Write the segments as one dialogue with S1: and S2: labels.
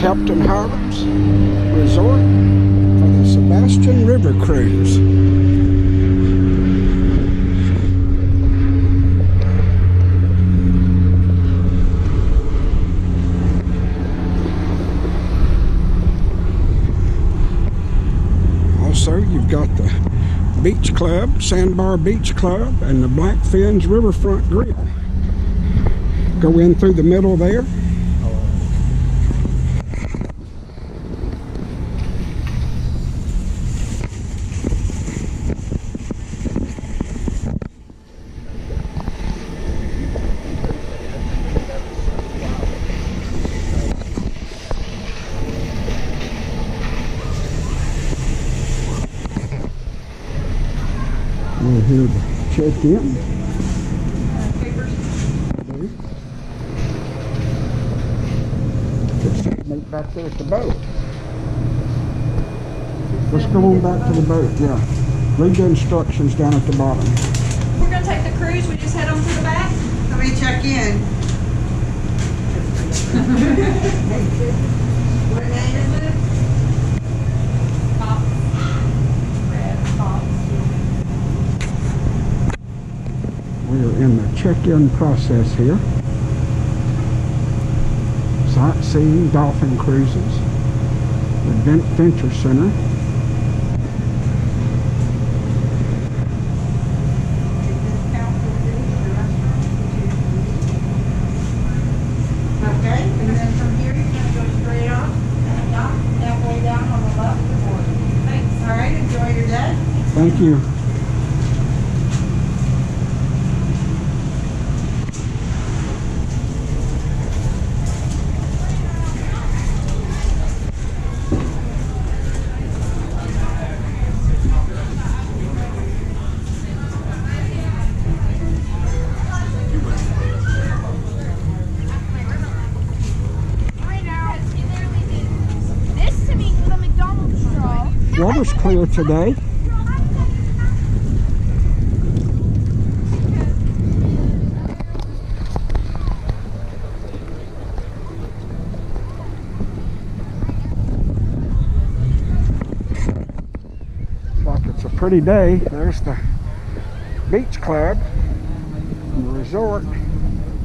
S1: Captain Hirams Resort for the Sebastian River cruise. Also, you've got the Beach Club, Sandbar Beach Club, and the Blackfins Riverfront Grill. Go in through the middle there. We're here to check in. Meet back there at the boat. Let's go on back to the boat, yeah. Read the instructions down at the bottom.
S2: We're going to take the cruise. We just head on to the back.
S3: Let me check in. What name is it?
S2: Capt. Red Capt.
S1: We are in the check-in process here. Sightseeing, dolphin cruises, adventure center.
S3: Okay, and then from here you're going to go straight on and dock halfway down on the left of the board. Thanks. All right, enjoy your day.
S1: Thank you. Water's clear today. Like it's a pretty day. There's the beach club, the resort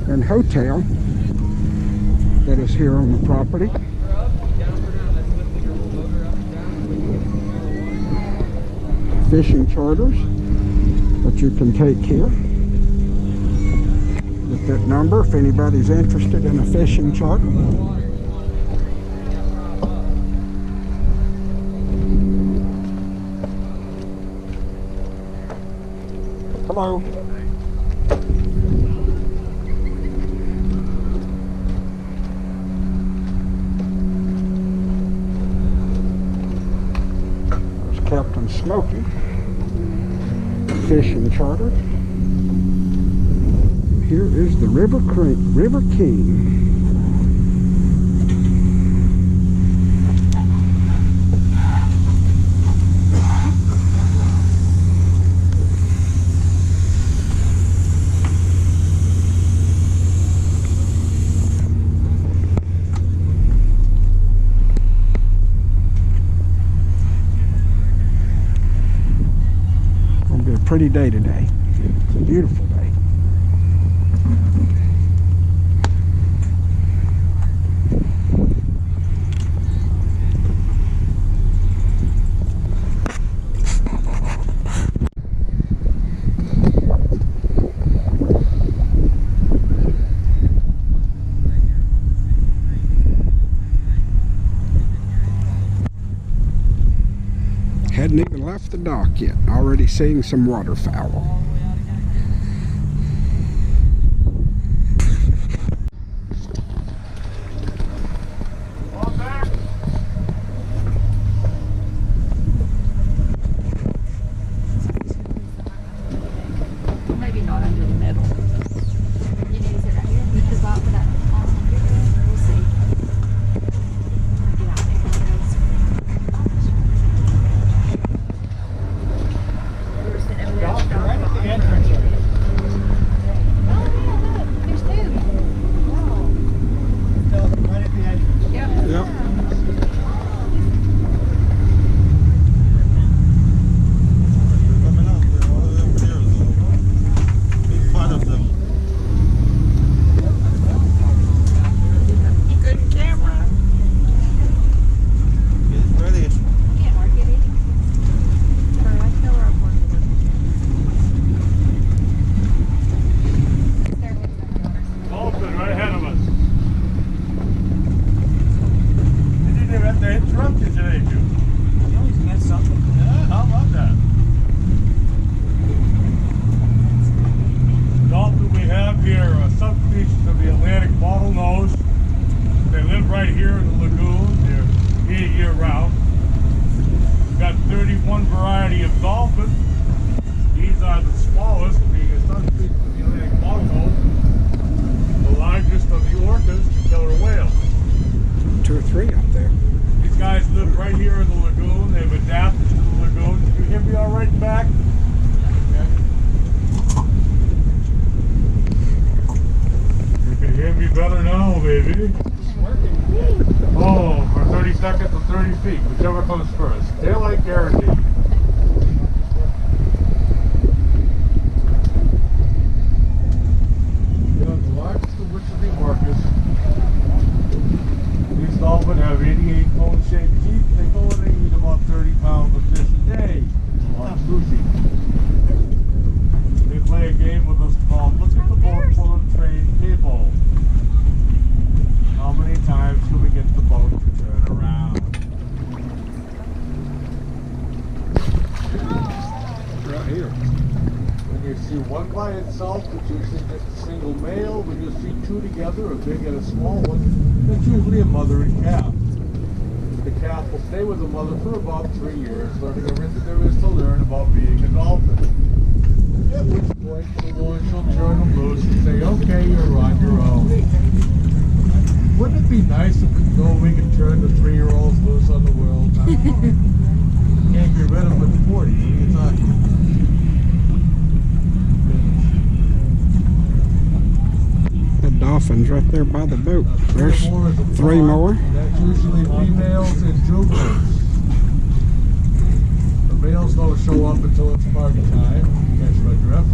S1: and hotel that is here on the property. Fishing charters that you can take here. Get that number if anybody's interested in a fishing charter. Hello. There's Captain Smokey. Fishing charter. Here is the River King. Pretty day today. It's a beautiful day. Hadn't even left the dock yet, already seeing some waterfowl.
S2: Maybe not under the middle. You need to sit right here. This is off of that. We'll see. Get out there. We were sitting over there.
S4: right here in the lagoon. They're here year-round. We've got 31 variety of dolphins. These are the smallest, being a subspecies of the Atlantic waterfowl. The largest of the orcas, the killer whale.
S1: 2 or 3 up there.
S4: These guys live right here in the lagoon. They've adapted to the lagoon. Can you hear me all right in back? Okay. You can hear me better now, baby. Oh, for 30 seconds or 30 feet, whichever comes first. Daylight guarantee. The largest of which is the orcas. These dolphins have 88 cone-shaped teeth. They go and they eat about 30 pounds of fish a day. A lot of sushi. They play a game with us called Look at the Boat Full of Trained People. How many times can we get the boat to turn around?
S1: Right here.
S4: When you see one by itself, it's usually just a single male. When you see 2 together, a big and a small one, that's usually a mother and calf. The calf will stay with the mother for about 3 years, learning everything there is to learn about being a dolphin. At which point, the Lord shall turn them loose and say, okay, you're on your own. Wouldn't it be nice if we could turn the 3-year-olds loose on the world? I don't know. Can't get rid of them at 40. It's not.
S1: The dolphins right there by the boat. There's 3 more.
S4: That's usually females and juveniles. The males don't show up until it's party time. Catch my drift.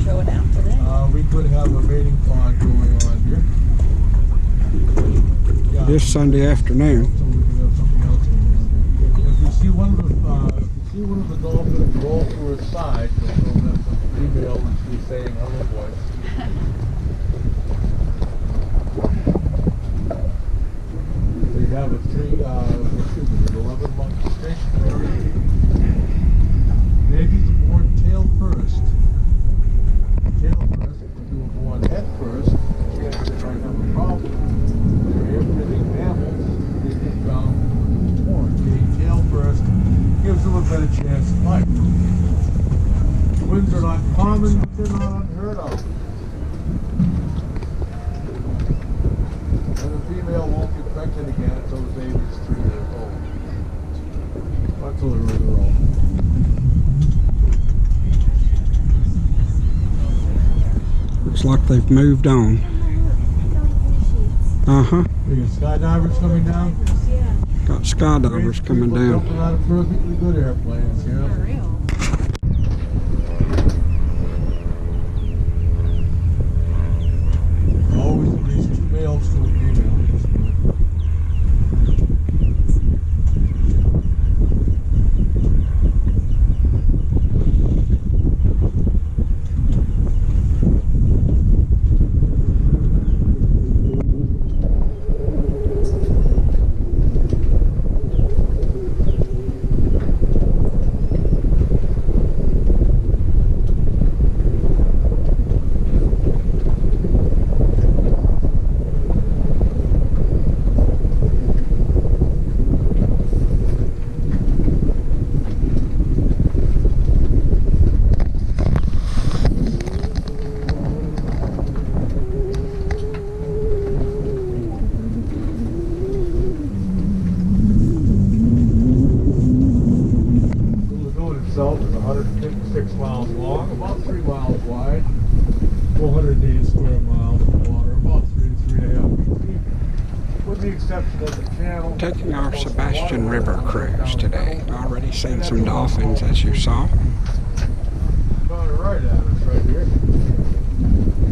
S2: Showing out today.
S4: We could have a mating pond going on here. Yeah.
S1: This Sunday afternoon.
S4: So we can have something else going on. If you see one of the dolphins roll through its side, you'll know that's a female and she's saying hello, boys. They have a 11-month gestation period. Babies are born tail first. Tail first, if you were born head first, you might have a problem. They're air-breathing mammals. They get found born. Being tail first gives them a better chance of life. Twins are not common, but they're not unheard of. And the female won't get pregnant again until the baby is 3 years old. Until they're really old.
S1: Looks like they've moved on. Uh-huh.
S4: We got skydivers coming down.
S1: Got skydivers coming down.
S4: Jumping out of perfectly good airplanes,
S2: For
S4: yeah.
S2: real.
S4: Always at least 2 males to a female. Itself is 156 miles long, about 3 miles wide, 480 square miles of water, about 3 to 3.5 feet deep, with the exception of the channel.
S1: Taking our Sebastian River cruise today. Already seen some dolphins, as you saw.
S4: Going right at us right here.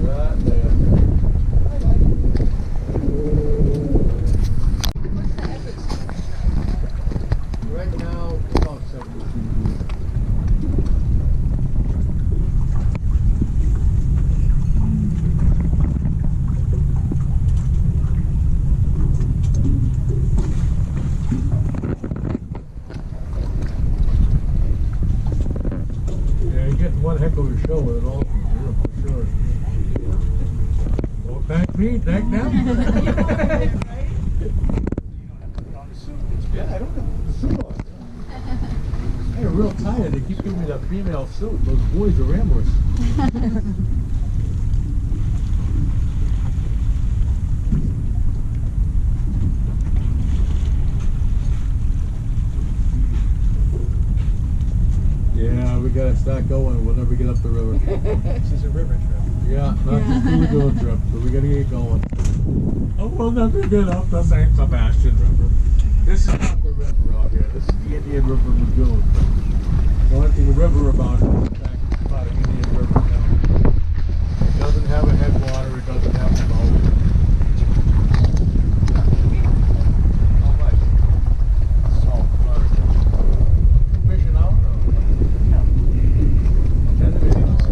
S4: Right there. Right now, about 70 feet. heck of a show with it all here, for sure. Well, thank me, thank them. Yeah, I don't have the suit on. I get real tired. They keep giving me that female suit. Those boys are amorous. Yeah, we gotta start going. We'll never get up the river.
S5: This is a river trip.
S4: Yeah, not just a little trip, so we gotta get going. Oh, we'll never get up the St. Sebastian River. This is not the river out here. This is the Indian River Lagoon. The only thing the river about it is the fact it's about an Indian River now. It doesn't have a headwater, it doesn't have a mouth. How much? Salt. Fishing out or?
S5: No.
S4: 10 minutes.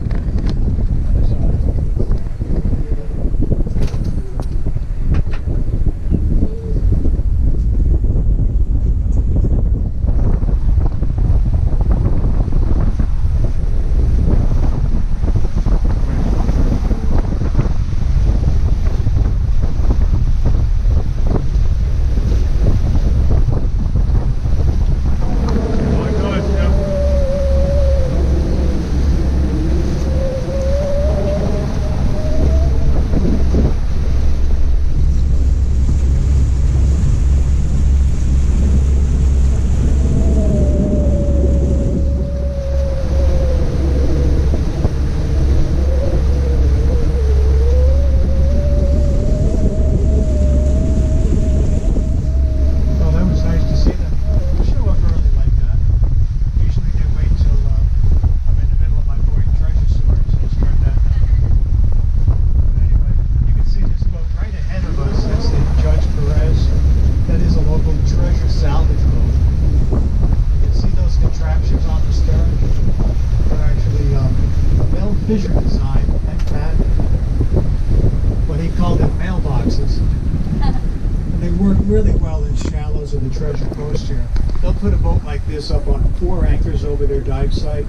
S4: Up on 4 anchors over their dive site,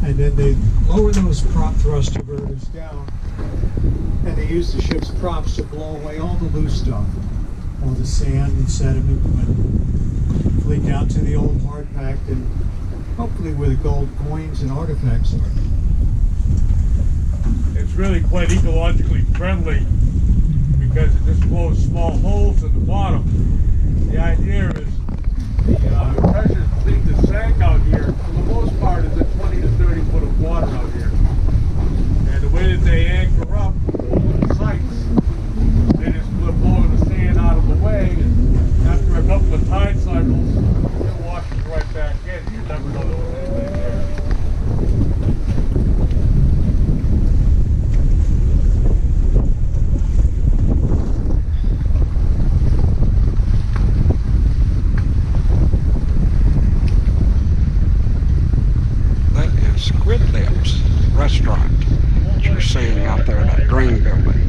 S4: and then they lower those prop thrust diverters down, and they use the ship's props to blow away all the loose stuff, all the sand and sediment, and flee down to the old hard pack, and hopefully where the gold coins and artifacts are. It's really quite ecologically friendly because it just blows small holes in the bottom. The idea is the pressure thing that sank out here, for the most part, is at 20 to 30 foot of water out here. And the way that they anchor up over the sites, they just blowing the sand out of the way, and after a couple of tide cycles, it washes right back in. You never know there was anything there.
S1: Squid Lips restaurant that you're seeing out there in that green building.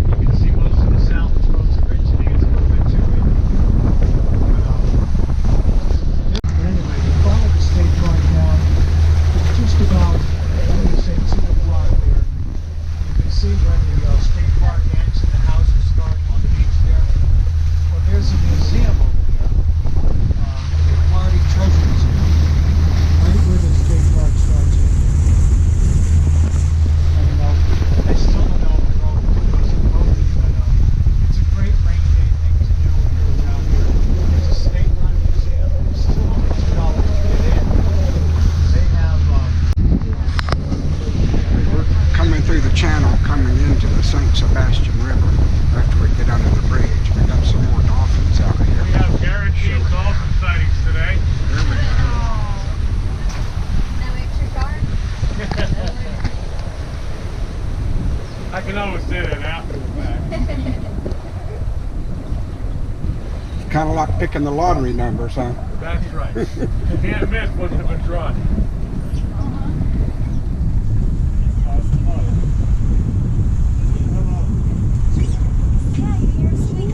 S5: You can see most of the salvage boats originally. It's a little bit too windy. But anyway, you follow the state park down. It's just about, I would say, 2 o'clock there. You can see where the state park ends and the houses start on the beach there. Well, there's a museum over there. The Florida Treasure Museum. Right where the state park starts at. I still don't know if they're all because of COVID, but it's a great rainy day thing to do when you're around here. It's a state-run museum. It's still only $2 to get in. They have
S1: We're coming through the channel, coming into the St. Sebastian River. After we get under the bridge, we got some more dolphins out here.
S4: We have guaranteed dolphin sightings today.
S1: There we go.
S2: No extra charge?
S4: I can always say that after the fact.
S1: Kind of like picking the lottery numbers, huh?
S4: That's right. You can't miss what's been drawn.
S2: Yeah, you hear swing.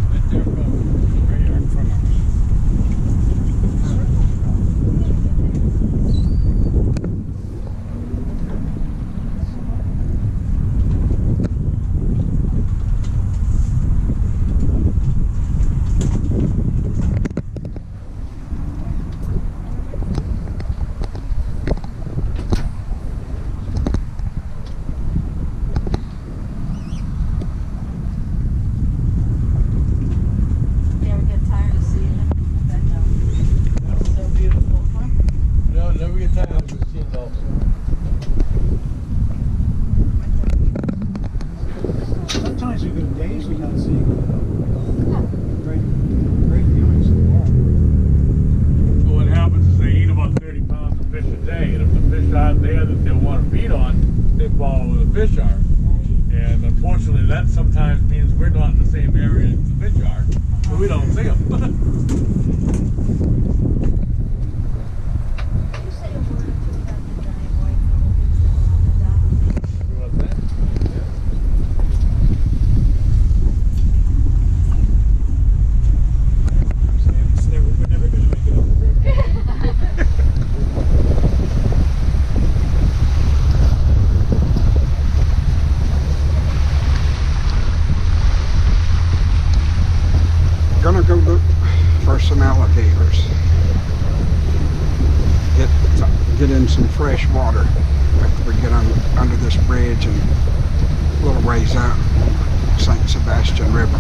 S1: Right there, right here in front of us.
S4: we don't see them.
S5: We're never going to make it up the river.
S1: Gonna go look for some alligators. Get in some fresh water after we get under this bridge and a little ways out St. Sebastian River.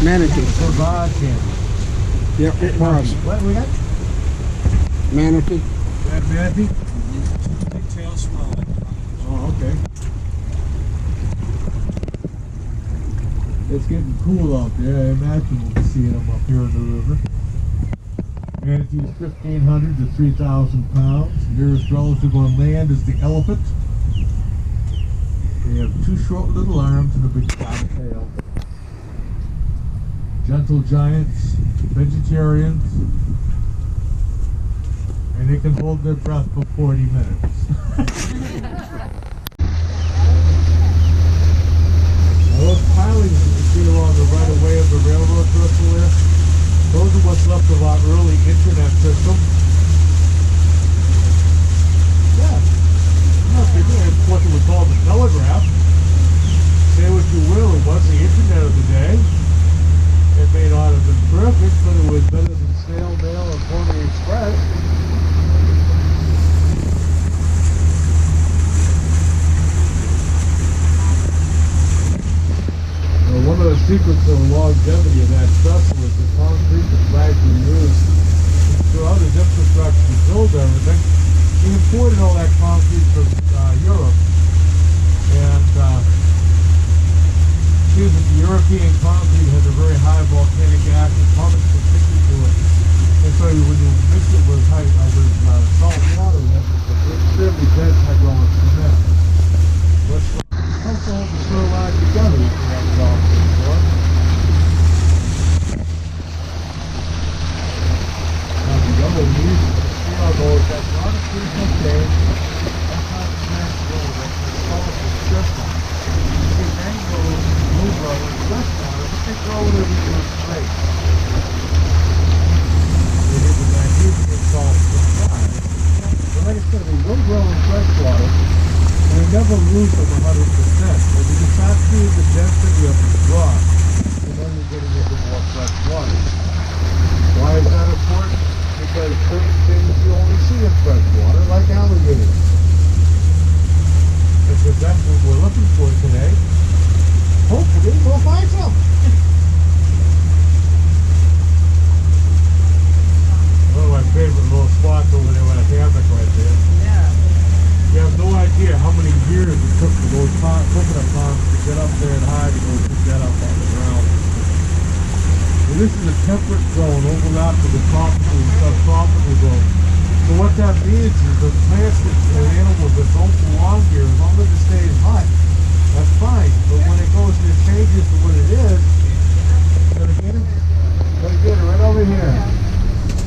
S1: Manatee. Yep, it was.
S5: What we got?
S1: Manatee.
S5: That manatee?
S6: Big tail swelling.
S5: Oh, okay. It's getting cool out there. I imagine we'll be seeing them up here in the river. Manatees 1,500 to 3,000 pounds. Nearest relative on land is the elephant. They have two short little arms and a big flat tail. Gentle giants, vegetarians, and they can hold their breath for 40 minutes. Now those pilings that you see along the right of way of the railroad trestle there, those are what's left of our early internet system. Yeah. It's what it was called the telegraph. Say what you will, it was the internet of the day. It may not have been perfect, but it was better than snail mail or Pony Express. Now, one of the secrets of the longevity of that trestle is the concrete that Bradley used throughout his infrastructure to build everything. He imported all that concrete from Europe, and seems that the European concrete has a very high volcanic acid component particularly to it, and so when you mix it with salt water, it's extremely dense hydraulic cement. Let's also hold the shoreline together if you have a dolphin before. Now the yellow leaves, see how those that's not a seasonal change. Sometimes it's natural, that's salt and system. Mangroves will grow in freshwater, but they grow in every place. They get the magnesium salt supply. But like I said, they will grow in freshwater, and they never lose them 100%. But you can start seeing the density of the rock. go find some.
S4: One of my favorite little spots over there with a hammock right there.
S3: Yeah.
S4: You have no idea how many years it took for those coconut palms to get up there and hide and go pick that up on the ground. And this is a temperate zone overlap with the tropical and subtropical zone. So what that means is the plants and animals that don't belong here, as long as it stays hot, that's fine. But when it goes and it changes to what it is, gotta get it. Gotta get it right over here.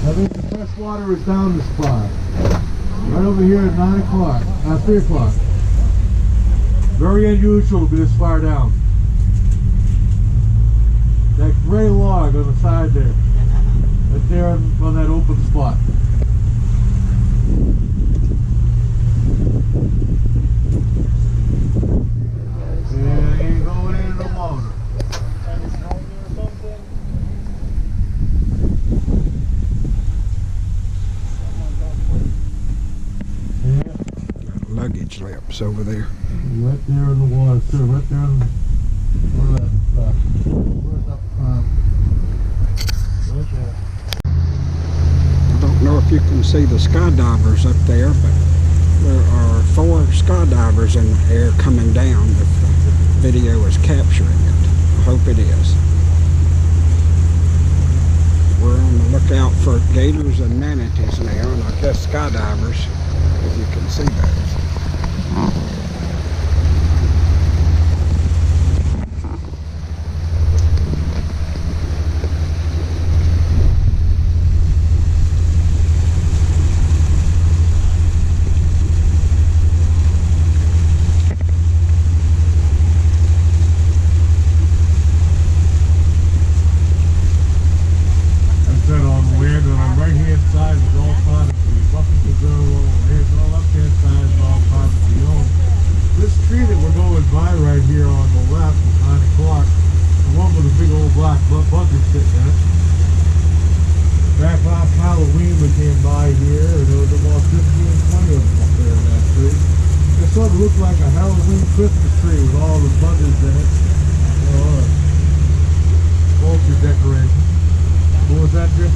S4: I think the fresh water is down the spot. Right over here at 9 o'clock, 3 o'clock. Very unusual to be this far down. That gray log on the side there. Right there on that open spot. Yeah, he ain't going in no longer.
S1: Luggage lamps over there.
S4: Right there in the water, sir. Right there in where's that? Right there.
S1: I don't know if you can see the skydivers up there, but there are 4 skydivers in the air coming down if the video is capturing it. I hope it is. We're on the lookout for gators and manatees now, and I guess skydivers, if you can see those.
S4: Looked like a Halloween Christmas tree with all the buzzards in it. Vulture decoration. What was that, Jim?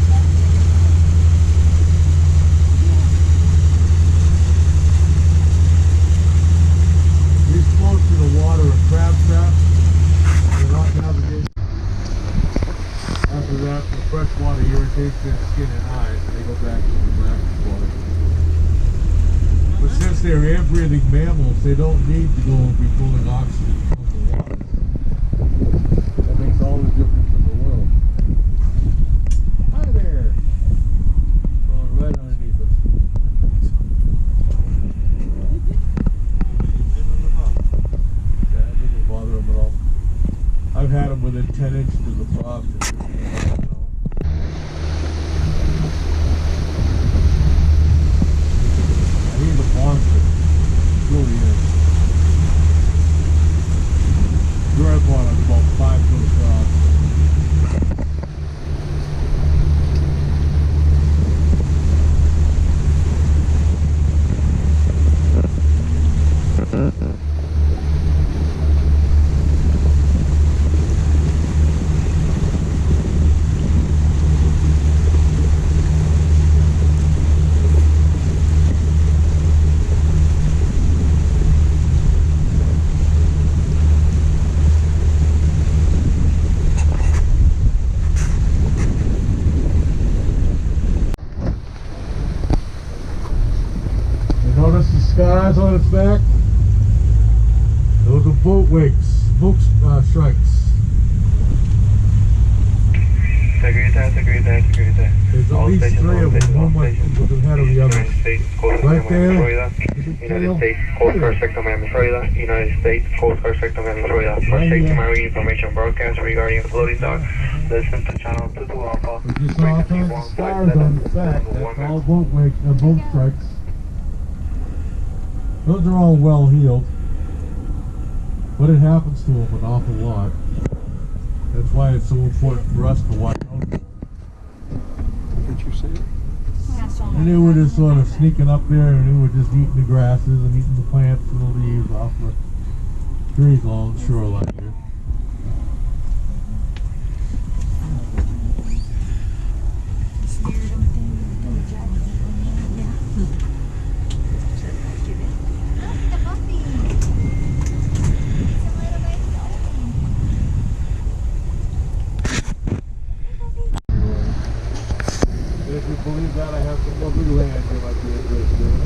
S4: These floats in the water are crab traps. They're not navigated. After that, the fresh water irritates their skin and eyes, and they go back to the brackish water. But since they're air-breathing mammals, they don't need to go and be pulling oxygen from the water. That makes all the difference in the world. Hi there! Going right underneath us. Yeah, it doesn't bother them at all. I've had them within 10 inches of the frost. He's a monster. Really is. Your one is about 5 foot across. Scars on its back. Those are boat wakes, boat strikes. There's at least 3 of them, one with the head of the other. Right there,
S7: United States Coast Guard Sector Miami, Florida. United States Coast Guard Sector Miami, Florida. For safety marine information broadcast regarding floating dog. Listen to channel 22 Alpha.
S4: We just saw all kinds of scars on its back. That's all boat wakes, boat strikes. Those are all well healed, but it happens to them an awful lot. That's why it's so important for us to watch out.
S1: Did you see it?
S4: And they were just sort of sneaking up there, and they were just eating the grasses and eating the plants and the leaves off the trees along the shoreline here. gotta have some lovely land here like this right there.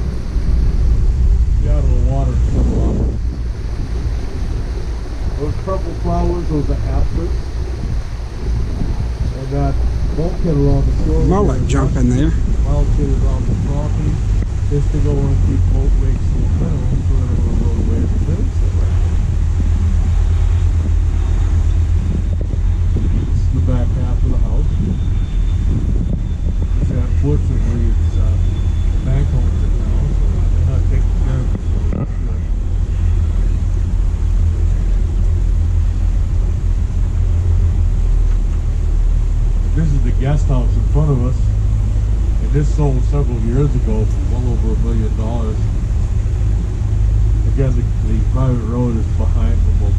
S4: Get out of the water so long. Those purple flowers, those are aphids. And that bulkhead along the shore.
S1: Mullet jumping there.
S4: Bulkhead around the property. Just to go and keep boat wakes to a minimum so they don't go away from this. This is the back half of the house. Which unfortunately it's the bank owns it now, so they're not taking care of it. So it's good. This is the guest house in front of us. And this sold several years ago for well over $1 million. Again, the private road is behind the boat.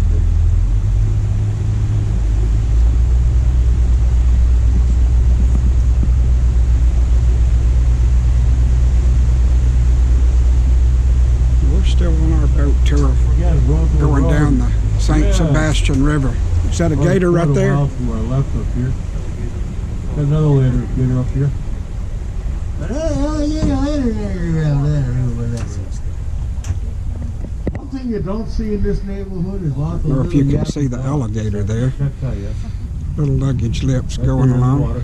S1: We're still on our boat tour,
S4: Again, road to the
S1: going
S4: road.
S1: down the St.
S4: Yeah.
S1: Sebastian River. Is that a gator right there?
S4: To our left up here. Got another gator up here. One thing you don't see in this neighborhood is lots of
S1: Or if you
S4: little
S1: can see the
S4: yappy
S1: alligator
S4: dogs.
S1: there.
S4: Can't tell you.
S1: Little luggage lips
S4: Right
S1: going
S4: there in the
S1: along.
S4: water.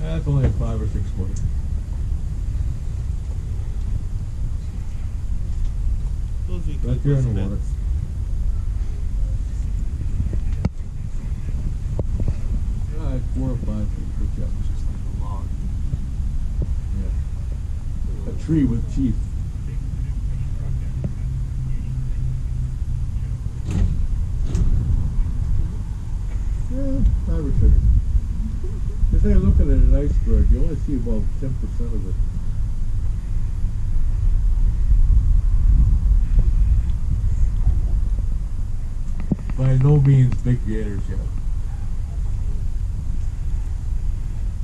S4: That's only a 5 or 6 footer. Right there in the water. Alright, 4 or 5 feet. Good job. Yeah. A tree with teeth. Yeah, 5 or 6. It's like looking at an iceberg. You only see about 10% of it. By no means big gators yet.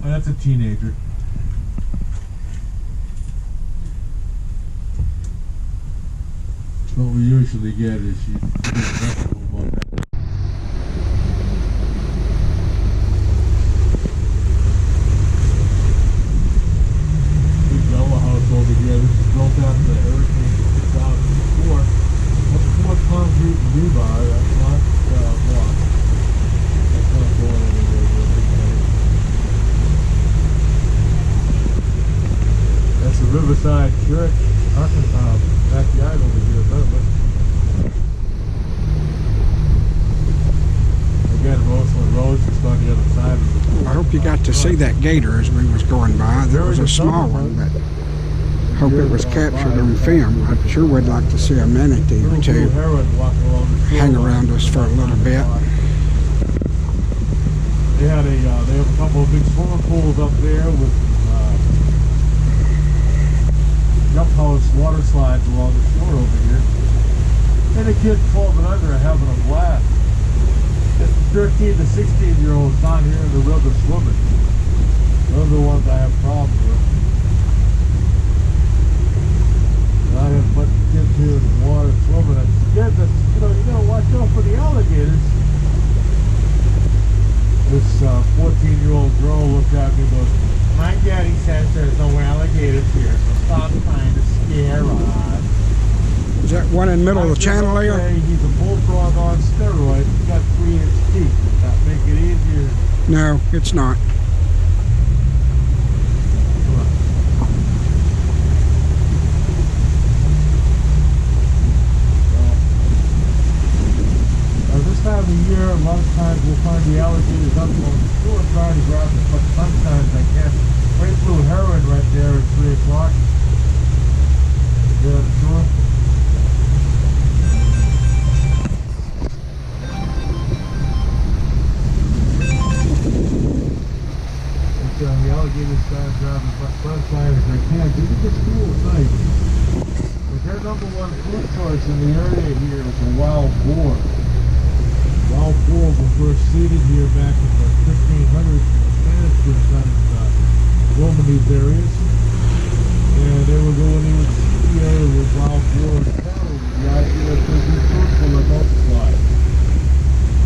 S4: Oh, that's a teenager. What we usually get is she's comfortable about that. Big yellow house over here. This is built after the hurricane in 2004. That's 4 concrete rebar. That's not block. That's not going anywhere really. That's the Riverside Church, backyard over here, but again, Roseland Road's just on the other side of the
S1: I hope you got to see that gator as we was going by. There was a small one, but hope it was captured on film. I sure would like to see a manatee or two hang around us for a little bit.
S4: They have a couple of big swimming pools up there with jump house water slides along the shore over here. And the kids 12 and under are having a blast. The 13 to 16 year olds down here in the river swimming. Those are the ones I have problems with. And I have a bunch of kids here in the water swimming. And kids, you gotta watch out for the alligators. This 14-year-old girl looked at me and goes, "My daddy says there's no alligators here, so stop trying to scare us."
S1: Is that one in the middle of the channel there?
S4: Okay, he's a bullfrog on steroids. He's got 3-inch teeth. Does that make it easier?
S1: No, it's not. This time of year, a lot of times we'll find the alligators up on the shore trying to grab as much sunshine as I can. Great blue heron right there at 3 o'clock. There on the shore. The alligators try to grab as much sunshine as they can. This is just cool at night. But their number 1 food source in the area here is a wild boar. Wild boars were first seeded here back in the 1500s when the Spanish were started roaming these areas. And they were going in the area with wild boar and cattle. The idea that they'd be fruitful and multiply.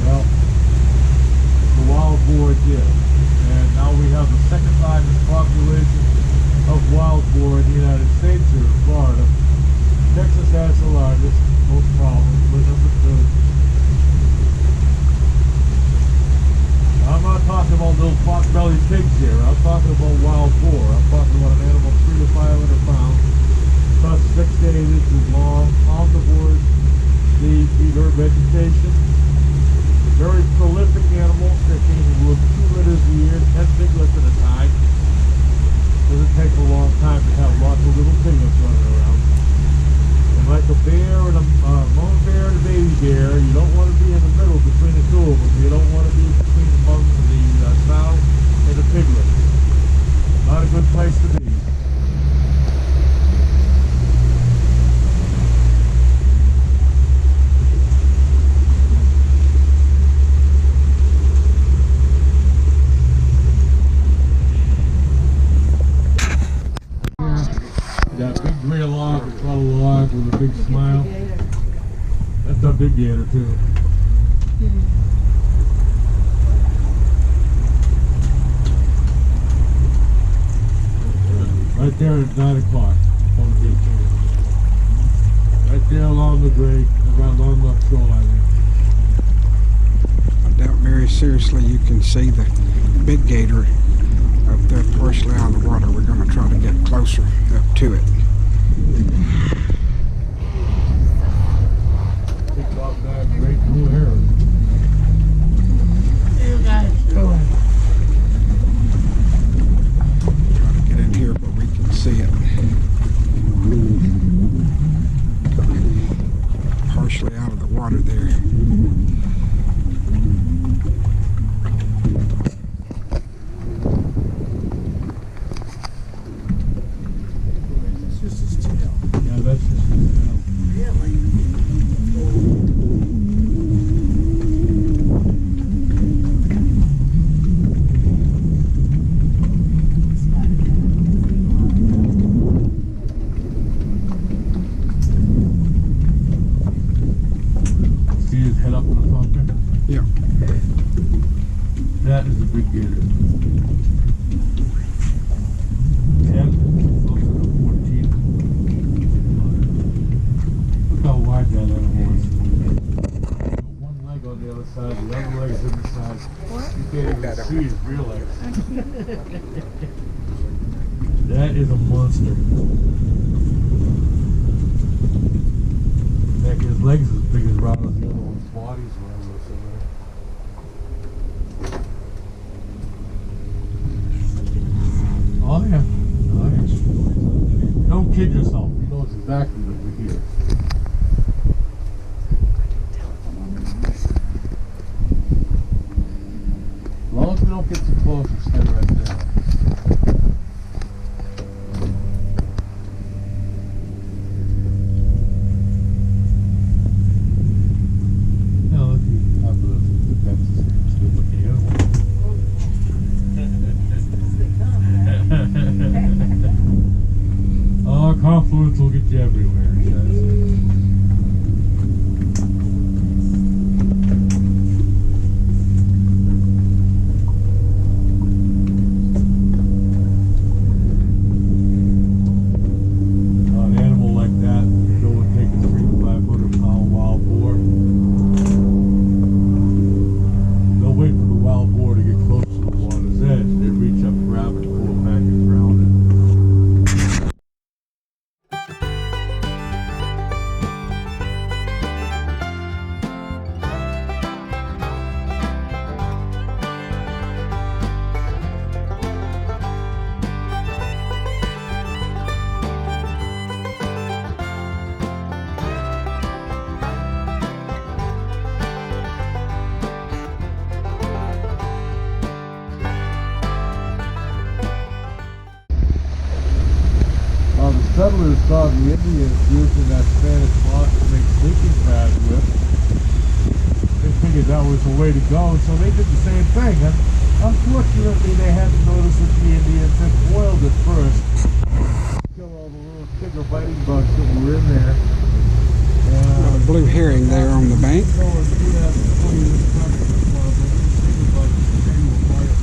S1: Well, the wild boar did. And now
S4: talking about wild boar. I'm talking about an animal 300 to 500 pounds, about 6 to 8 inches long, omnivores, they eat herb vegetation. Very prolific animal, they're capable of 2 litters a year, 10 piglets at a time. Doesn't take a long time to have lots of little piglets running around. And like a bear and a lone bear and a baby bear, you don't want to be in the middle between the two of them. You don't want to be between the sow and the piglet. Not a good place to be. Got a big gray log, a tall log with a big smile. That's a big gator too. Right there at 9 o'clock on the beach. Right there along the gray, around along the shoreline there.
S1: I doubt very seriously you can see the big gator up there partially out of the water. We're going to try to get closer up to it.
S4: Picked off that great blue Hiram.
S3: You guys going?
S1: Try to get in here, but we can see it. Partially out of the water there.
S4: That is a big gator. 10, closer to 14. Look how wide that animal is. One leg on the other side, the other leg is in the side. You can't even see his real legs. That is a monster. Heck, his legs as big as Ronald's the other one's body's around this. Oh yeah. Oh yeah. Don't kid yourself. He knows exactly that we're here. As long as we don't get too close, we'll stay right there. Now look at the fence. It's good looking animal. Oh, confluence will get you everywhere, it says. An animal like that, go and take a 300 to 500 pound wild boar. They'll wait for the wild boar to get close to the water's edge. They reach up, grab it, pull it back, and drown it. Settlers saw the Indians using that Spanish moss to make sleeping pads with. They figured that was the way to go, so they did the same thing. And unfortunately, they hadn't noticed that the Indians had boiled it first. Kill all the little bigger biting bugs that were in there.
S1: A blue herring there on the bank.
S4: Go and do that before you discover the club, and these bigger bugs they will bite it.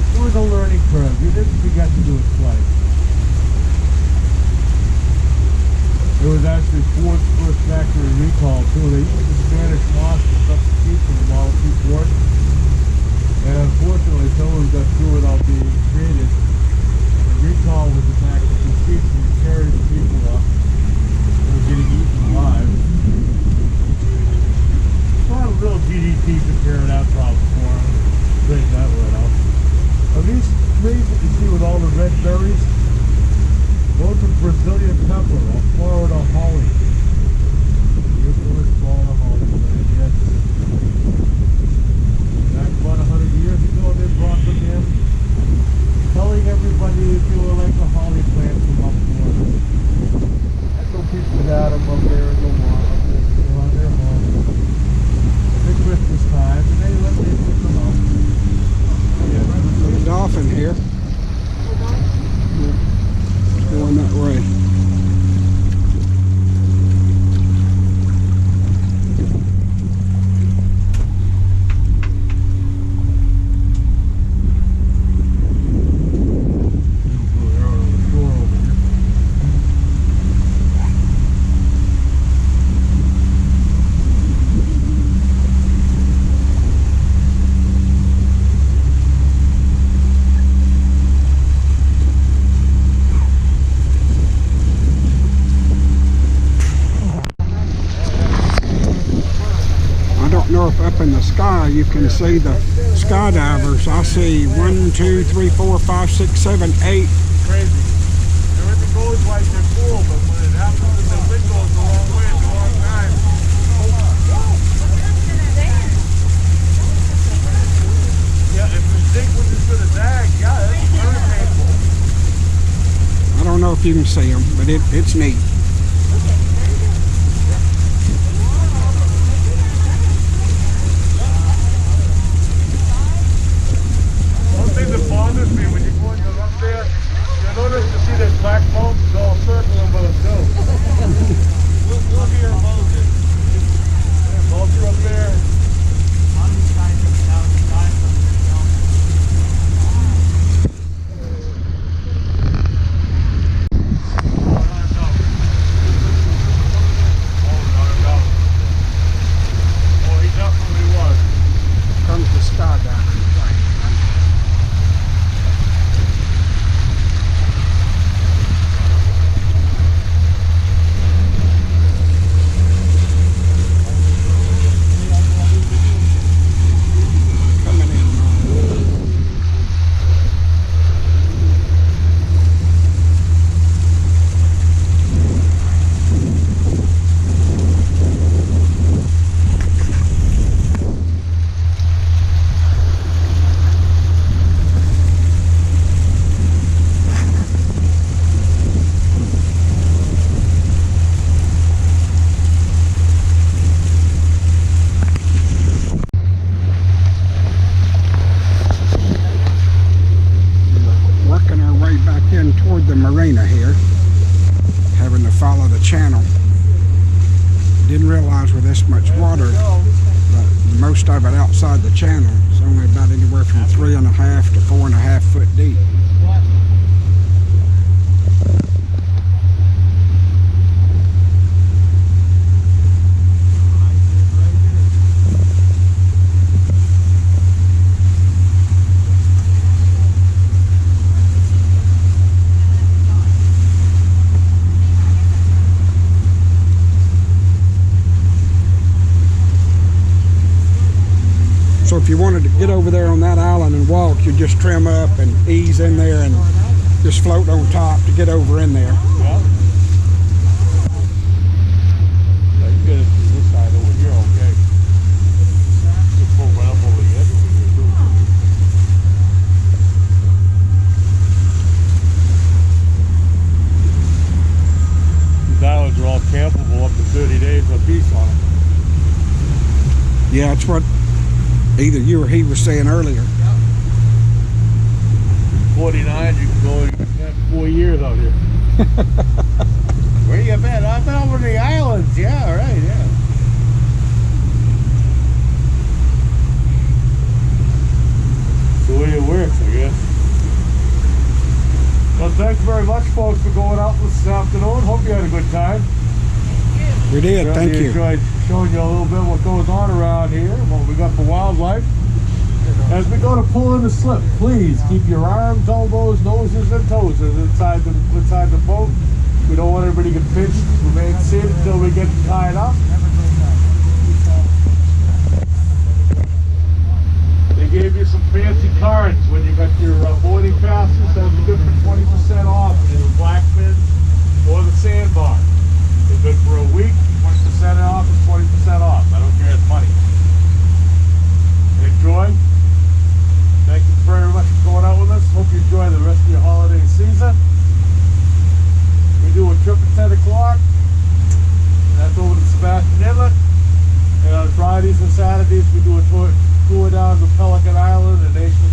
S4: It was a learning curve. You didn't forget to do it twice. It was actually Ford's first factory recall too. They used the Spanish moss to substitute for the Model T Ford. And unfortunately, they totally got through without being treated. The recall was the fact that the seats were carrying the people up. They were getting eaten alive. Not a little DDT took care of that problem for them. Straighten that right out. Are these trees that you see with all the red berries? Those are Brazilian pepper or Florida holly. Beautiful Florida holly plant, yes. Back about 100 years ago, they brought them in, telling everybody if they were like a holly plant from up north. I know people had them up there in the water, on their home. At Christmas time, and they let me put them out.
S1: There's a dolphin here. Yeah. Going that way. Up in the sky you can see the skydivers. I see 1, 2, 3, 4, 5, 6, 7, 8.
S4: Crazy. Everything goes like they're full, but when it happens, the wind goes the wrong way at the wrong time. Yeah, if you think when it's gonna dag, yeah, that's very painful.
S1: I don't know if you can see them, but it's neat.
S4: That bothers me when you're going up there, you notice to see that black mountain is all circling by itself. We'll hear Moses. Yeah, Moses up there. Oh, he definitely was.
S1: Comes the skydiving. Toward the marina here, having to follow the channel. Didn't realize with this much water, but most of it outside the channel is only about anywhere from 3.5 to 4.5 foot deep. So if you wanted to get over there on that island and walk, you just trim up and ease in there and just float on top to get over in there.
S4: Yeah. Yeah, you get it through this side over here, okay. Just pull right up over the edge over here too. These islands are all campable up to 30 days a piece on them.
S1: Yeah, it's what either you or he was saying earlier.
S4: 49, you can go, you can have 4 years out here. Where you been? I've been over the islands, yeah, right, yeah. The way it works, I guess. Well, thanks very much, folks, for going out this afternoon. Hope you had a good time.
S1: We did, thank you.
S4: Enjoyed showing you a little bit what goes on around here, what we got for wildlife. As we go to pull in the slip, please keep your arms, elbows, noses, and toes inside the boat. We don't want everybody to get pinched. Remain seated until we get tied up. They gave you some fancy cards when you got your boarding passes. Those are good for 20% off in the Blackfin or the Sandbar. They're good for a week. 20% off is 20% off. I don't care, it's money. Enjoy. Thank you very much for going out with us. Hope you enjoy the rest of your holiday season. We do a trip at 10 o'clock. That's over to Sebastian River. And on Fridays and Saturdays we do a tour down to Pelican Island and Nation